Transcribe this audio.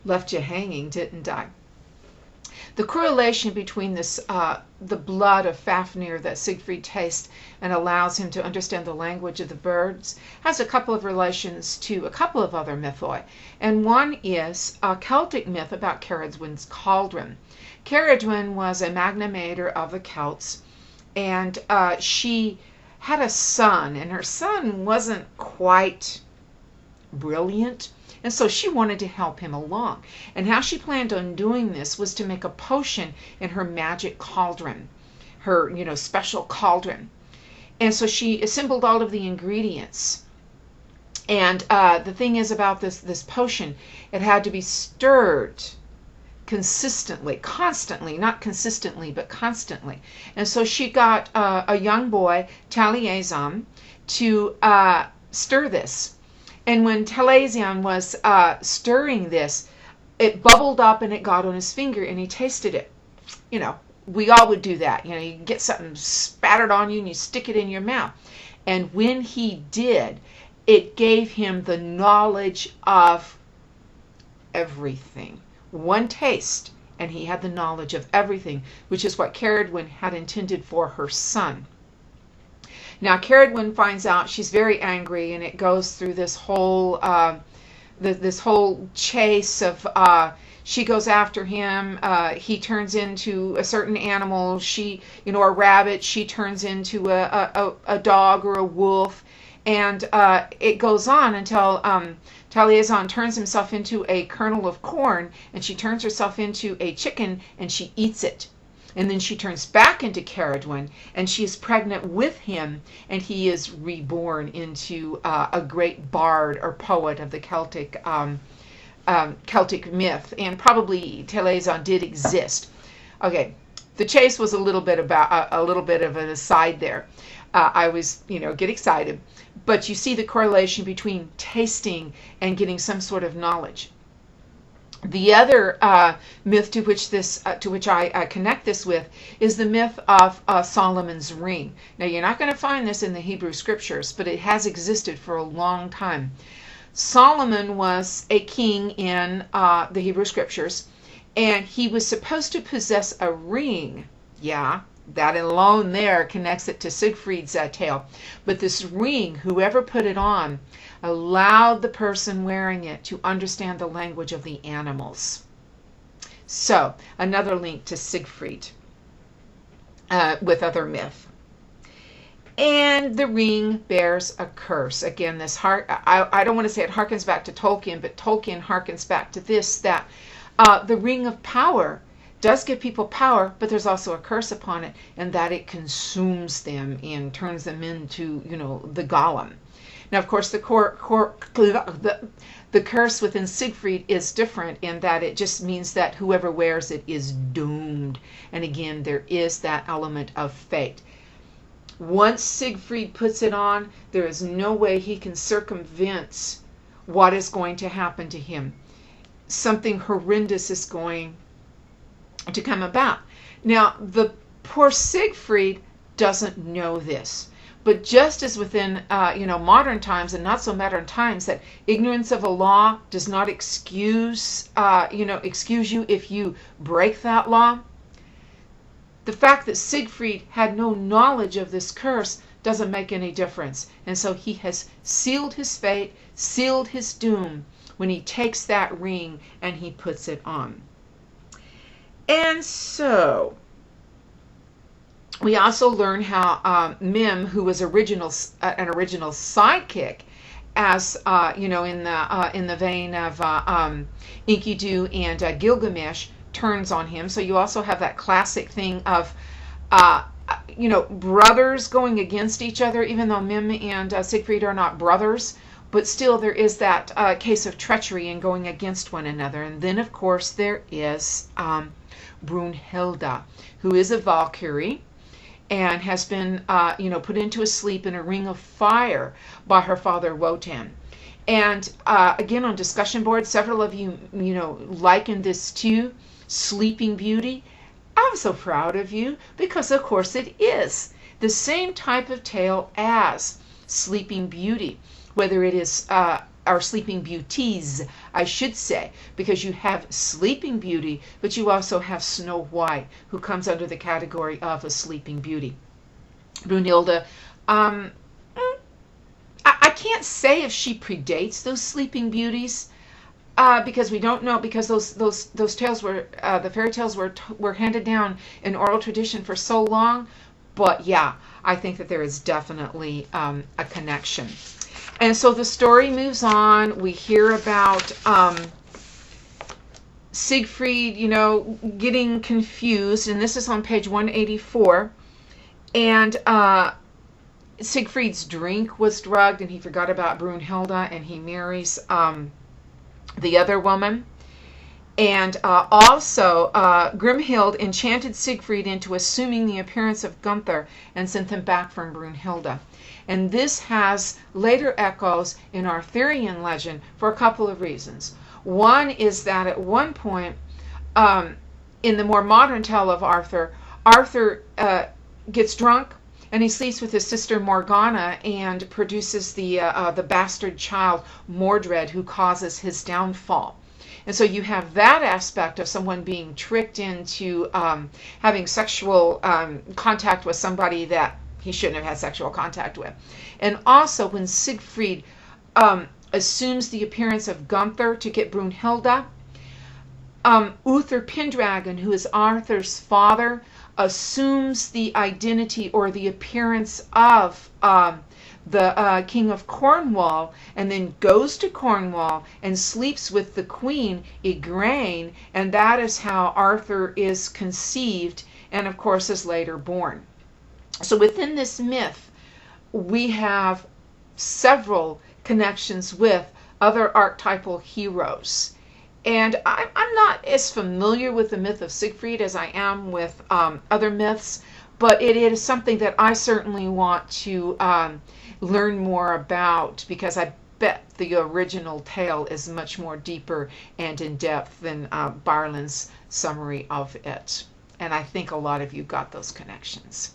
Left you hanging, didn't I? The correlation between this, the blood of Fafnir that Siegfried tastes and allows him to understand the language of the birds, has a couple of relations to a couple of other mythoi. And one is a Celtic myth about Ceridwen's cauldron. Ceridwen was a magnamator of the Celts, and she had a son, and her son wasn't quite brilliant. And so she wanted to help him along. And how she planned on doing this was to make a potion in her magic cauldron, her, special cauldron. And so she assembled all of the ingredients. And the thing is about this potion, it had to be stirred constantly, not consistently, but constantly. And so she got a young boy, Taliesin, to stir this. And when Taliesin was stirring this, it bubbled up and it got on his finger and he tasted it. We all would do that. You get something spattered on you and you stick it in your mouth. And when he did, it gave him the knowledge of everything. One taste, and he had the knowledge of everything, which is what Ceridwen had intended for her son. Now Ceridwen finds out, she's very angry, and it goes through this whole this whole chase of she goes after him. He turns into a certain animal. She, a rabbit. She turns into a dog or a wolf, and it goes on until Taliesin turns himself into a kernel of corn, and she turns herself into a chicken, and she eats it. And then she turns back into Ceridwen, and she is pregnant with him, and he is reborn into a great bard or poet of the Celtic myth. And probably Taliesin did exist. Okay, the chase was a little bit of an aside there. I was, get excited, but you see the correlation between tasting and getting some sort of knowledge. The other myth to which I connect this with is the myth of Solomon's ring. Now, you're not going to find this in the Hebrew scriptures, but it has existed for a long time. Solomon was a king in the Hebrew scriptures, and he was supposed to possess a ring. Yeah, that alone there connects it to Siegfried's tale. But this ring, whoever put it on, allowed the person wearing it to understand the language of the animals. So, another link to Siegfried with other myth. And the ring bears a curse. Again, I don't want to say it harkens back to Tolkien, but Tolkien harkens back to this, that the ring of power does give people power, but there's also a curse upon it, and that it consumes them and turns them into, the golem. Now, of course, the curse within Siegfried is different in that it just means that whoever wears it is doomed. And again, there is that element of fate. Once Siegfried puts it on, there is no way he can circumvent what is going to happen to him. Something horrendous is going to come about. Now, the poor Siegfried doesn't know this. But just as within, modern times and not so modern times, that ignorance of a law does not excuse you if you break that law, the fact that Siegfried had no knowledge of this curse doesn't make any difference. And so he has sealed his fate, sealed his doom when he takes that ring and he puts it on. And so we also learn how Mim, who was an original sidekick, as in the vein of Enkidu and Gilgamesh, turns on him. So you also have that classic thing of brothers going against each other, even though Mim and Siegfried are not brothers, but still there is that case of treachery and going against one another. And then, of course, there is Brunhilde, who is a Valkyrie, and has been, put into a sleep in a ring of fire by her father Wotan. And again, on discussion boards, several of you, likened this to Sleeping Beauty. I'm so proud of you, because of course it is the same type of tale as Sleeping Beauty, whether it is or Sleeping Beauties, I should say, because you have Sleeping Beauty, but you also have Snow White, who comes under the category of a Sleeping Beauty. Brunhilde, I can't say if she predates those Sleeping Beauties, because we don't know, because those tales were the fairy tales were handed down in oral tradition for so long. But yeah, I think that there is definitely a connection. And so the story moves on. We hear about Siegfried, getting confused, and this is on page 184. And Siegfried's drink was drugged, and he forgot about Brunhilde, and he marries the other woman. And also, Grimhild enchanted Siegfried into assuming the appearance of Gunther and sent him back from Brunhilde. And this has later echoes in Arthurian legend for a couple of reasons. One is that at one point, in the more modern tale of Arthur, Arthur gets drunk and he sleeps with his sister Morgana and produces the bastard child Mordred, who causes his downfall. And so you have that aspect of someone being tricked into having sexual contact with somebody that he shouldn't have had sexual contact with. And also when Siegfried assumes the appearance of Gunther to get Brunhilde, Uther Pendragon, who is Arthur's father, assumes the identity or the appearance of the King of Cornwall, and then goes to Cornwall and sleeps with the Queen Igraine, and that is how Arthur is conceived and of course is later born. So within this myth we have several connections with other archetypal heroes. And I'm not as familiar with the myth of Siegfried as I am with other myths, but it is something that I certainly want to learn more about, because I bet the original tale is much more deeper and in depth than Barlin's summary of it. And I think a lot of you got those connections.